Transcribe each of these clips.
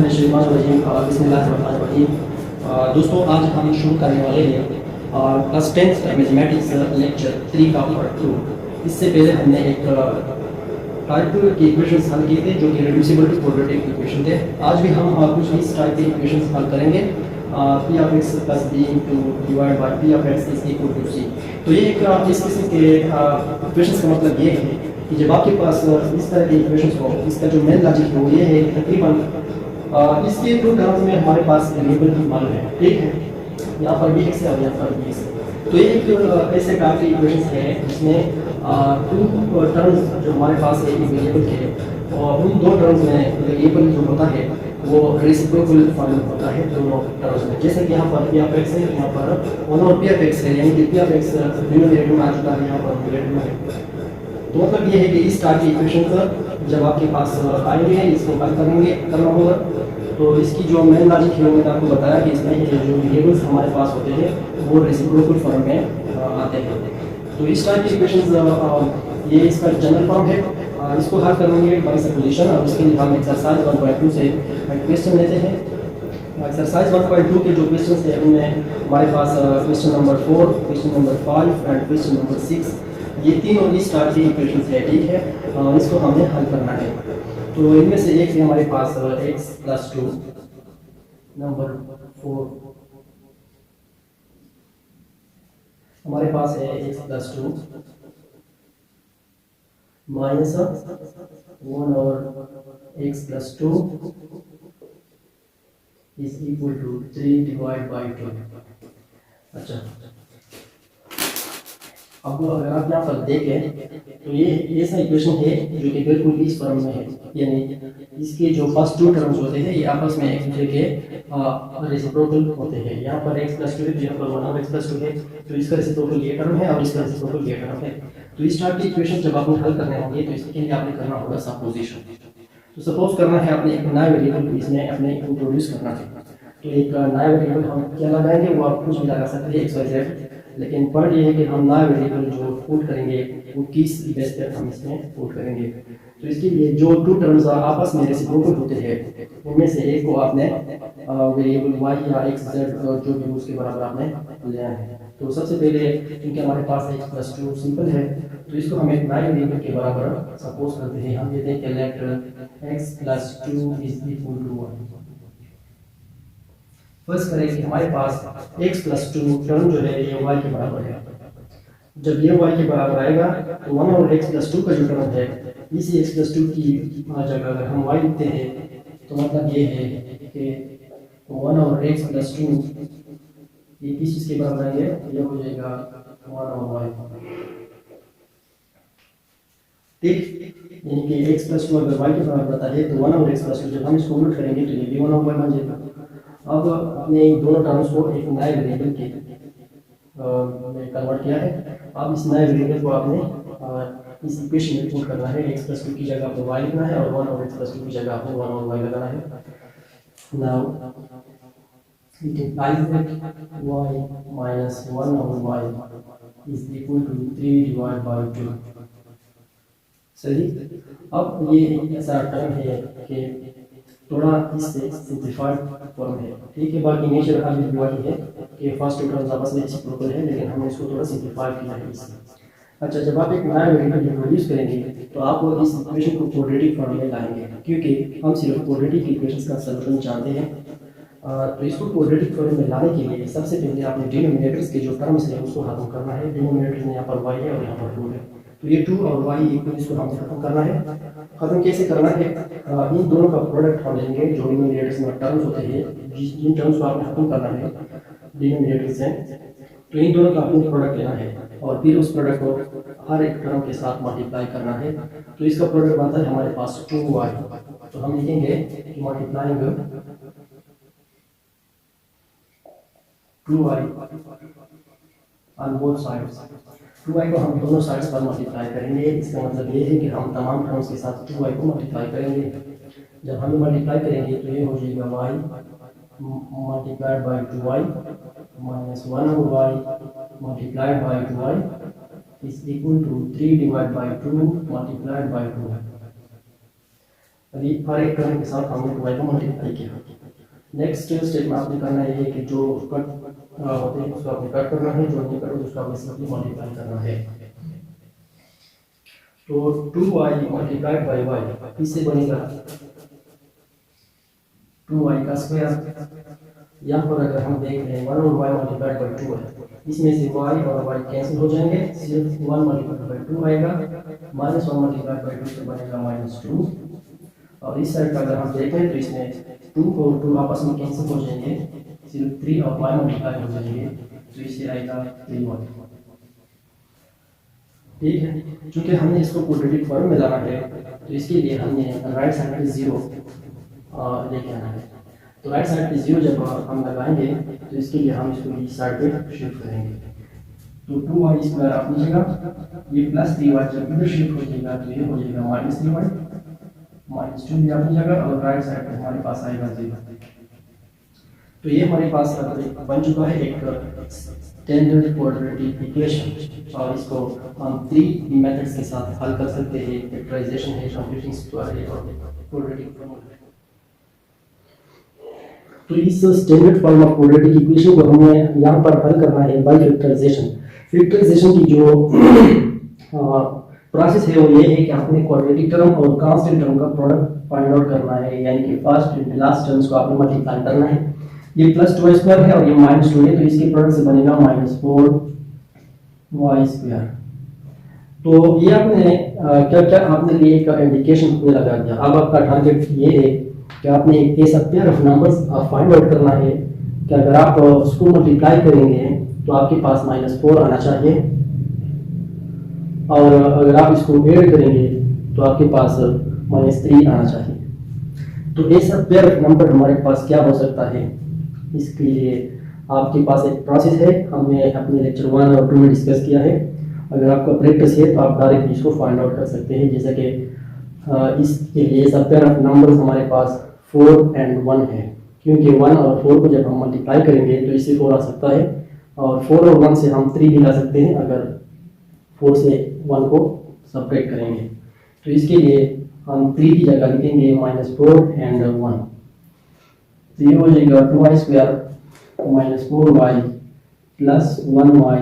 बिस्मिल्लाहिर्रहमानिर्रहीम। दोस्तों, आज हम शुरू करने वाले हैं क्लास 10th मैथमेटिक्स लेक्चर 3 का पार्ट 2। इससे पहले हमने एक टाइप के इक्वेशंस हल किए थे जो कि रिड्यूसिबल टू क्वाड्रेटिक इक्वेशन थे। आज भी हम कुछ इस टाइप के इक्वेशंस हल करेंगे। P of X plus B into divide by P of X is equal to C. तो ये एक इस किस्म के इक्वेशंस का मतलब ये है कि जब आपके पास इस तरह के इक्वेशंस हो, इसका जो मेन लॉजिक हो ये है तकरीबन इसके दो टर्म्स में हमारे पास वेरिएबल की मान है, ठीक है। यहाँ पर भी एक्स है और यहाँ पर भी एक्स है। तो ये एक ऐसे टाइप के इक्वेशंस है जिसमें टू टर्म्स जो हमारे पास है वेरिएबल के, और उन दो टर्म्स में वेरिएबल जो होता है वो रेसिप्रोकल फॉर्म में होता है दोनों टर्म्स में। जैसे कि यहाँ पर पी ऑफ एक्स है, यहाँ पर वन और पी ऑफ एक्स है, यानी कि पी ऑफ एक्स डिनोमिनेटर में आ चुका है, यहाँ पर न्यूमरेटर में है। तो मतलब ये है कि इस टाइप के इक्वेशन जब आपके पास आएंगे, इसको हल करना होगा। तो इसकी जो मेन लॉजिक है मैंने आपको बताया कि इसमें ये जो वेरिएबल्स हमारे पास होते हैं वो रेसिप्रोकल फॉर्म में आते हैं। तो इस टाइप के इक्वेशन ये इसका जनरल फॉर्म है। इसको हल करेंगे बाय सपोजिशन, और उसके लिए हम एक्सरसाइज 1.2 से क्वेश्चन लेते हैं। एक्सरसाइज 1.2 के जो क्वेश्चन हैं उनमें हमारे पास question number 4, question number 5 and question number 6, ये तीनों इस टाइप के इक्वेशंस है, ठीक है। इसको हमें हल करना है। तो इनमें से एक है हमारे पास x प्लस 2, नंबर 4 हमारे पास है x प्लस 2 माइनस 1 और x plus 2 is equal to 3 divide by 2। अच्छा, अब अगर आप यहाँ पर देखें तो ये ऐसा इक्वेशन है जो कि बिल्कुल इस फॉर्म में है, यानी इसके जो फर्स्ट टू टर्म्स होते हैं ये आपस में एक दूसरे के रेसिप्रोकल होते हैं। यहाँ पर x प्लस 2 है, यहाँ पर 1 और x प्लस 2 है, तो इसका रेसिप्रोकल ये टर्म है और इसका रेसिप्रोकल ये टर्म है। तो इस टाइप के इक्वेशन जब आपको हल करने होंगे तो इसके लिए आपने करना होगा सपोजिशन। तो सपोज करना है आपने एक नया वेरिएबल इसमें अपने इंट्रोड्यूस करना है। तो एक नया वेरिएबल हम क्या लगाएंगे, वो आप कुछ भी लगा सकते हैं, x, y, z, लेकिन पॉइंट ये है कि हम नया वेरिएबल जो पुट करेंगे वो किस बेस पर हम इसमें पुट करेंगे। तो इसके लिए जो टू टर्म्स आपस में रेसिप्रोकल होते हैं उनमें से एक को आपने वेरिएबल y या x, z जो भी उसके बराबर आपने लेना है। तो सबसे पहले क्योंकि हमारे पास x प्लस 2 सिंपल है, तो इसको हम एक नए वेरिएबल के बराबर सपोज करते हैं। हम ये देखें let x plus 2 is equal to 1। First करें कि हमारे पास x प्लस 2 टर्म जो है ये y के बराबर है। जब ये y के बराबर आएगा तो 1 और x प्लस 2 का जो टर्म है इसी x प्लस 2 की जगह अगर हम y लिखते हैं तो मतलब ये है कि 1 और x प्लस 2 ये किस चीज़ के बराबर आएंगे, ये हो जाएगा 1 और y, ठीक। यानी कि x प्लस 2 अगर y के बराबर आता है तो 1 और x प्लस 2 जब हम इसको उलट करेंगे तो ये भी 1 और y बन जाएगा। अब आपने दोनों टर्म्स को एक नए वेरिएबल के में कन्वर्ट किया है। अब इस नए वेरिएबल को आपने इस इक्वेशन में पुट करना है। x प्लस 2 की जगह आपको y लिखना है और 1 और x प्लस 2 की जगह आपको 1 और y लगाना है। Now it implies that y minus 1 over y is equal to 3 divided by 2। सही। अब ये ऐसा टर्म है कि थोड़ा इससे सिंप्लीफाइड फॉर्म है, ठीक है। बाकी नेचर अभी भी वही है कि फर्स्ट टू टर्म्स आपस में रेसिप्रोकल है, लेकिन हमने इसको थोड़ा सिंप्लीफाई किया है इससे। अच्छा, जब आप एक नया वेरिएबल इंट्रोड्यूस करेंगे तो आप इस इक्वेशन को क्वाड्रेटिक फॉर्म में लाएंगे, क्योंकि हम सिर्फ क्वाड्रेटिक इक्वेशंस का सलूशन जानते हैं। तो इसको क्वाड्रेटिक फॉर्म में लाने के लिए सबसे पहले आपने डिनोमिनेटर्स के जो टर्म्स हैं उसको खत्म करना है। डिनोमिनेटर्स में यहाँ पर y है और यहाँ पर 2 है, तो ये 2 और y इसको हमें खत्म करना है। खत्म कैसे करना है, इन दोनों का प्रोडक्ट हम लेंगे जो डिनोमिनेटर्स में टर्म्स होते हैं, जिन टर्म्स को आपने खत्म करना है डिनोमिनेटर्स से, तो इन दोनों का आपको प्रोडक्ट लेना है और फिर उस प्रोडक्ट को हर एक टर्म के साथ मल्टीप्लाई करना है। तो इसका प्रोडक्ट बनता है हमारे पास 2y। तो हम लिखेंगे कि multiplying 2y on both sides. 2y को हम दोनों साइड्स पर मल्टीप्लाई करेंगे। इसका मतलब ये है कि हम तमाम टर्म्स के साथ 2y को मल्टीप्लाई करेंगे। जब हम मल्टीप्लाई करेंगे तो ये हो जाएगा y multiplied by 2y minus 1 over y multiplied by 2y is equal to 3 divide by 2 multiplied by 2। अभी हर एक टर्म के साथ हमने 2y को मल्टीप्लाई किया। नेक्स्ट स्टेप में आपने करना है कि जो कट होते हैं उसको आपने कट करना है, जो नहीं कट उसको आपने सिंपली मल्टीप्लाई करना है। तो 2y मल्टीप्लाइड बाई y इससे बनेगा 2y का स्क्वायर। यहाँ पर अगर हम देख रहे हैं 1 और y मल्टीप्लाइड बाई 2 है, इसमें से y और y कैंसिल हो जाएंगे, सिर्फ 1 मल्टीप्लाइड बाई 2 आएगा, -1 मल्टीप्लाइड बाई 2 से बनेगा -2। और इस साइड का अगर हम देखें तो इसमें 2 और 2 आपस में कैंसिल हो जाएंगे, सिर्फ 3 और y मल्टीप्लाई हो जाएंगे, तो इससे आएगा 3y। ठीक है, क्योंकि हमने इसको क्वाड्रेटिक फॉर्म में लाना है तो इसके लिए हमने राइट साइड पे 0 लेके आना है। तो राइट साइड पे 0 जब हम लगाएंगे तो इसके लिए हम इसको इस साइड पे शिफ्ट करेंगे। तो 2y स्क्वायर अपनी जगह, ये प्लस 3y जब इधर शिफ्ट हो जाएगा तो ये हो जाएगा -3y, -2 भी अपनी जगह, और राइट साइड पे हमारे पास आएगा 0। तो ये हमारे पास बन चुका है एक स्टैंडर्ड क्वाड्रेटिक इक्वेशन, और इसको हम 3 मेथड्स के साथ हल कर सकते हैं। फैक्टराइजेशन है, कंप्यूटिंग स्क्वायर है और क्वाड्रेटिक फॉर्मूला है। तो इस standard form of quadratic equation को हमें यहाँ पर हल करना है बाय फैक्टराइजेशन। फैक्टराइजेशन की जो प्रोसेस है वो ये है कि आपने क्वाड्रेटिक टर्म और कांस्टेंट टर्म का प्रोडक्ट फाइंड आउट करना है, यानी कि फर्स्ट एंड लास्ट टर्म्स को आपने मल्टीप्लाई करना है। ये +2y स्क्वायर है और ये -2 है, तो इसके प्रोडक्ट से बनेगा -4y स्क्वायर। तो ये आपने क्या क्या आपने लिए एक इंडिकेशन में लगा दिया। अब आपका टारगेट ये है कि आपने एक ऐसा pair of numbers find out करना है कि अगर आप उसको मल्टीप्लाई करेंगे तो आपके पास -4 आना चाहिए, और अगर आप इसको ऐड करेंगे तो आपके पास -3 आना चाहिए। तो ऐसा पेयर ऑफ नंबर हमारे पास क्या हो सकता है, इसके लिए आपके पास एक प्रोसेस है, हमने अपने लेक्चर 1 और 2 में डिस्कस किया है। अगर आपका प्रैक्टिस है तो आप डायरेक्ट इसको फाइंड आउट कर सकते हैं। जैसे कि इसके लिए सब पेयर ऑफ नंबर्स हमारे पास 4 और 1 है, क्योंकि 1 और 4 को जब हम मल्टीप्लाई करेंगे तो इससे 4 आ सकता है, और 4 और 1 से हम 3 भी ला सकते हैं अगर 4 से 1 को सब्ट्रैक्ट करेंगे। तो इसके लिए हम 3 की जगह लिखेंगे -4 और 1। तो ये हो जाएगा 2y square -4y plus 1y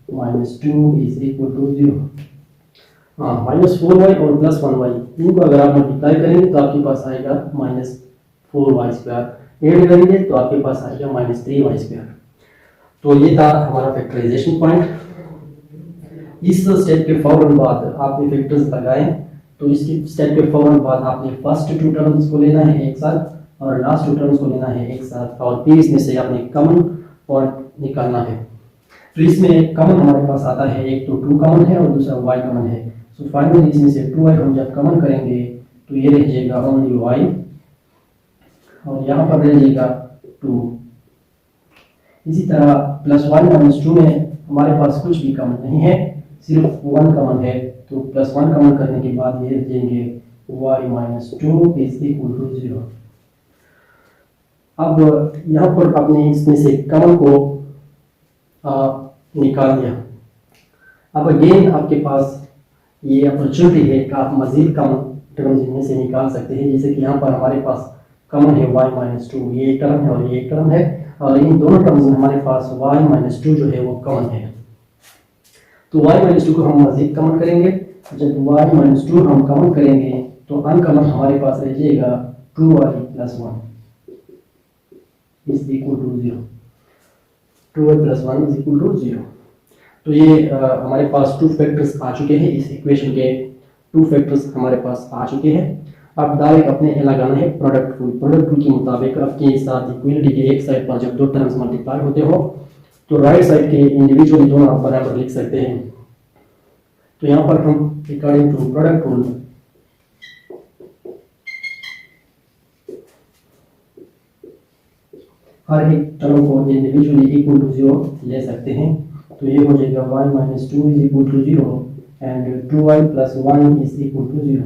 -2 is equal to 0। हाँ, -4y और +1y इनको अगर आप मल्टीप्लाई करेंगे तो आपके पास आएगा -4y स्क्वायर, ऐड करेंगे तो आपके पास आएगा -3y स्क्वायर। तो ये था हमारा फैक्टराइजेशन पॉइंट। इस स्टेप के फौरन बाद आपने फैक्टर्स लगाए, तो इसकी स्टेप के फौरन बाद आपने फर्स्ट 2 टर्म्स को लेना है एक साथ और लास्ट 2 टर्म्स को लेना है एक साथ, और फिर इसमें से आपने कॉमन पॉइंट निकालना है। तो इसमें कॉमन हमारे पास आता है, एक तो 2 कॉमन है और दूसरा y कॉमन है। सो फाइनली इसमें से 2y हम जब कॉमन करेंगे तो ये रह जाएगा ओनली y, और यहाँ पर रह जाएगा 2। इसी तरह +1 - 2 में हमारे पास कुछ भी कॉमन नहीं है, सिर्फ 1 कॉमन है, तो +1 कॉमन करने के बाद ये रह जाएंगे y - 2 इज इक्वल टू 0। अब यहाँ पर आपने इसमें से कॉमन को निकाल दिया। अब अगेन आपके पास ये अपॉर्चुनिटी है कि आप मजीद कॉमन टर्म्स इनमें से निकाल सकते हैं। जैसे कि यहाँ पर हमारे पास कॉमन है y - 2, ये एक टर्म है और ये एक टर्म है, और इन दोनों टर्म्स में हमारे पास y - 2 जो है वो कॉमन है। तो y - 2 को हम मजीद कॉमन करेंगे। जब y - 2 हम कॉमन करेंगे तो अनकॉमन हमारे पास रह जाएगा 2y + 1 is equal to 0। 2y + 1 is equal to 0। तो ये हमारे पास 2 फैक्टर्स आ चुके हैं, इस इक्वेशन के 2 फैक्टर्स हमारे पास आ चुके हैं। अब डायरेक्ट अपने लगाना है प्रोडक्ट रूल। प्रोडक्ट रूल के मुताबिक आपके साथ इक्वलिटी के एक साइड पर जब 2 टर्म्स मल्टीप्लाई होते हो तो राइट साइड के इंडिविजुअली दोनों आप बराबर लिख सकते हैं। तो यहाँ पर हम अकॉर्डिंग टू प्रोडक्ट रूल हर एक टर्म को इंडिविजुअली इक्वल टू 0 ले सकते हैं। तो ये हो जाएगा y - 2 is equal to 0 and 2y + 1 is equal to 0।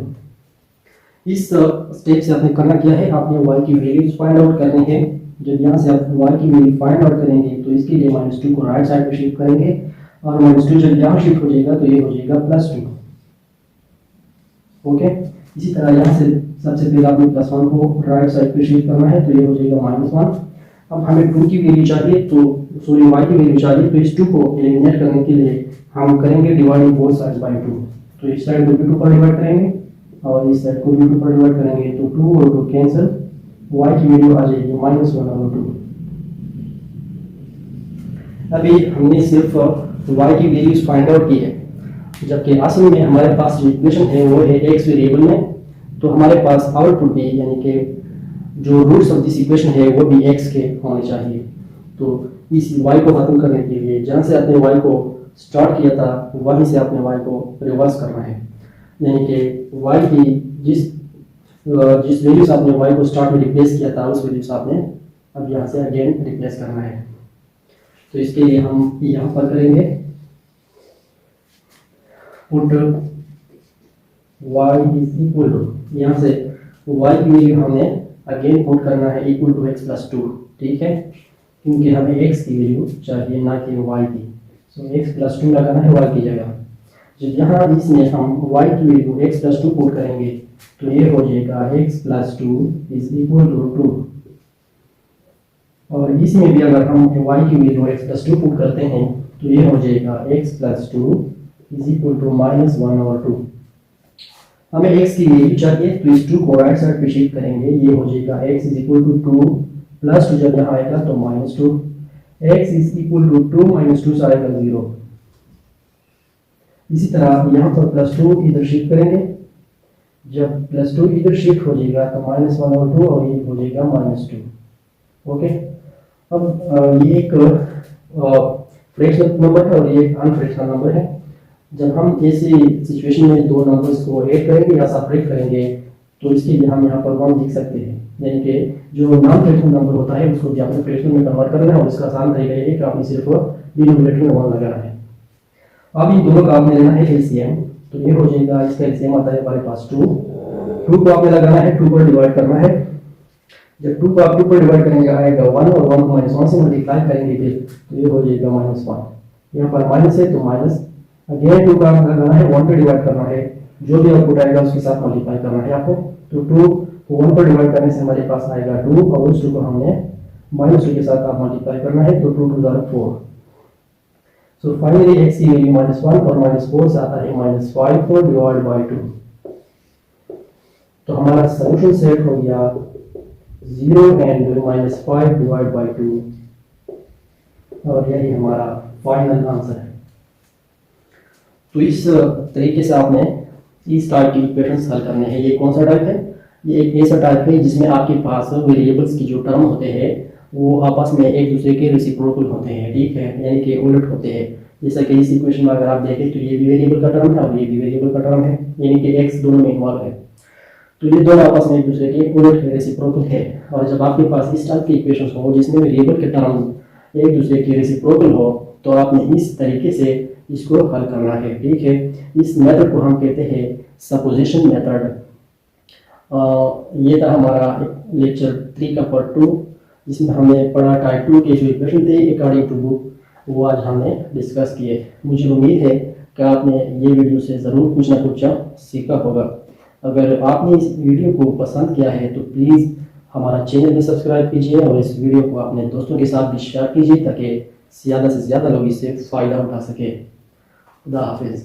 इस स्टेप से आपने करना क्या है, आपने y की वैल्यूज फाइंड आउट करनी है। जब यहाँ से आप y की वैल्यू फाइंड आउट करेंगे तो इसके लिए -2 को राइट साइड पे शिफ्ट करेंगे, और -2 जब यहाँ शिफ्ट हो जाएगा तो ये हो जाएगा +2। ओके, इसी तरह यहाँ से सबसे पहले आपने +1 को राइट साइड पे शिफ्ट करना है, तो ये हो जाएगा -1। अब हमें 2 की वैल्यू चाहिए, तो सॉरी y की वैल्यू चाहिए, तो इस 2 को एलिमिनेट करने के लिए हम करेंगे डिवाइडिंग बोथ साइड्स बाय 2। तो इस साइड को भी 2 पर डिवाइड करेंगे और इस साइड को भी 2 पर डिवाइड करेंगे, तो 2 और 2 कैंसिल, y की वैल्यू आ जाएगी -1/2। अभी हमने सिर्फ y की वैल्यूज फाइंड आउट की है, जबकि असल में हमारे पास जो इक्वेशन है वो है x वेरिएबल में, तो हमारे पास आउटपुट भी यानी कि जो रूट्स ऑफ दिस इक्वेशन है वो भी x के होने चाहिए। तो इस y को खत्म करने के लिए जहाँ से आपने y को स्टार्ट किया था वहीं से आपने y को रिवर्स करना है, यानी कि y की जिस वैल्यू से आपने y को स्टार्ट में रिप्लेस किया था उस वैल्यू से आपने अब यहाँ से अगेन रिप्लेस करना है। तो इसके लिए हम यहाँ पर करेंगे put y is equal to, यहाँ से y की वैल्यू हमने अगेन पुट करना है इक्वल टू x + 2, ठीक है, क्योंकि हमें x की वैल्यू चाहिए ना कि y की। सो x + 2 लगाना है y की जगह। जब यहाँ इसमें हम y की वैल्यू x + 2 पुट करेंगे तो ये हो जाएगा x + 2 इज इक्वल टू 2, और इसमें भी अगर हम y की वैल्यू x + 2 पुट करते हैं तो ये हो जाएगा x + 2 इज इक्वल टू -1/2। हमें x की वैल्यू चाहिए, तो इस 2 को राइट साइड पे शिफ्ट करेंगे, ये हो जाएगा x is equal to 2 plus 2 जब यहाँ आएगा तो -2, x इज इक्वल टू 2 - 2 से आएगा 0। इसी तरह यहाँ पर +2 इधर शिफ्ट करेंगे, जब +2 इधर शिफ्ट हो जाएगा तो -1/2 और ये हो जाएगा -2। ओके, अब ये एक फ्रैक्शनल नंबर है और ये एक अनफ्रैक्शनल नंबर है। जब हम ऐसी सिचुएशन में दो नंबर्स को ऐड करेंगे या सब्ट्रैक्ट करेंगे तो इसके लिए हम यहाँ पर 1 लिख सकते हैं, यानी कि जो नॉन फ्रैक्शनल नंबर होता है उसको भी आपने फ्रैक्शनल में कन्वर्ट करना है, और इसका आसान तरीका ये है कि आपने सिर्फ डिनोमिनेटर में 1 लगाना है। अब इन दोनों का आपने लेना है एलसीएम, तो ये हो जाएगा, इसका एलसीएम आता है हमारे पास 2 को आपने लगाना है, 2 पर डिवाइड करना है। जब 2 को आप 2 पर डिवाइड करेंगे आएगा 1 और 1 को -1 से मल्टीप्लाई करेंगे फिर तो ये हो जाएगा -1। यहाँ पर माइनस है तो माइनस, अगेन 2 का आपको लगाना है, 1 पे डिवाइड करना है, जो भी आउटपुट आएगा उसके साथ मल्टीप्लाई करना है आपको। तो 2 को 1 पर डिवाइड करने से हमारे पास आएगा 2 और उस 2 को हमने -2 के साथ आप मल्टीप्लाई करना है, तो 2 2 * 4। सो फाइनली x की वैल्यू -1 और -4 से आता है -5 4 डिवाइड बाय 2। तो हमारा सॉल्यूशन सेट हो गया 0 एंड -5 डिवाइड बाय 2, और यही हमारा फाइनल आंसर है। तो इस तरीके से आपने इस टाइप की इक्वेशंस हल करने हैं। ये कौन सा टाइप है? ये एक ऐसा टाइप है जिसमें आपके पास वेरिएबल्स की जो टर्म होते हैं वो आपस में एक दूसरे के रेसिप्रोकल होते हैं, ठीक है, यानी कि उलट होते हैं। जैसा कि इस इक्वेशन में अगर आप देखें तो ये भी वेरिएबल का टर्म है और ये भी वेरिएबल का टर्म है, यानी कि x दोनों में इन्वॉल्व है, तो ये दोनों आपस में एक दूसरे के उलट है, रेसिप्रोकल है। और जब आपके पास इस टाइप की इक्वेशंस हो जिसमें वेरिएबल के टर्म एक दूसरे के रेसिप्रोकल हो तो आपने इस तरीके से इसको हल करना है, ठीक है। इस मेथड को हम कहते हैं सपोजिशन मेथड। ये था हमारा लेक्चर 3 का पार्ट 2, जिसमें हमने पढ़ा टाइप 2 के जो इक्वेशन थे अकॉर्डिंग टू बुक, वो आज हमने डिस्कस किए। मुझे उम्मीद है कि आपने ये वीडियो से ज़रूर कुछ ना कुछ सीखा होगा। अगर आपने इस वीडियो को पसंद किया है तो प्लीज़ हमारा चैनल भी सब्सक्राइब कीजिए और इस वीडियो को अपने दोस्तों के साथ भी शेयर कीजिए ताकि ज़्यादा से ज़्यादा लोग इससे फ़ायदा उठा सके। खुदा हाफिज़।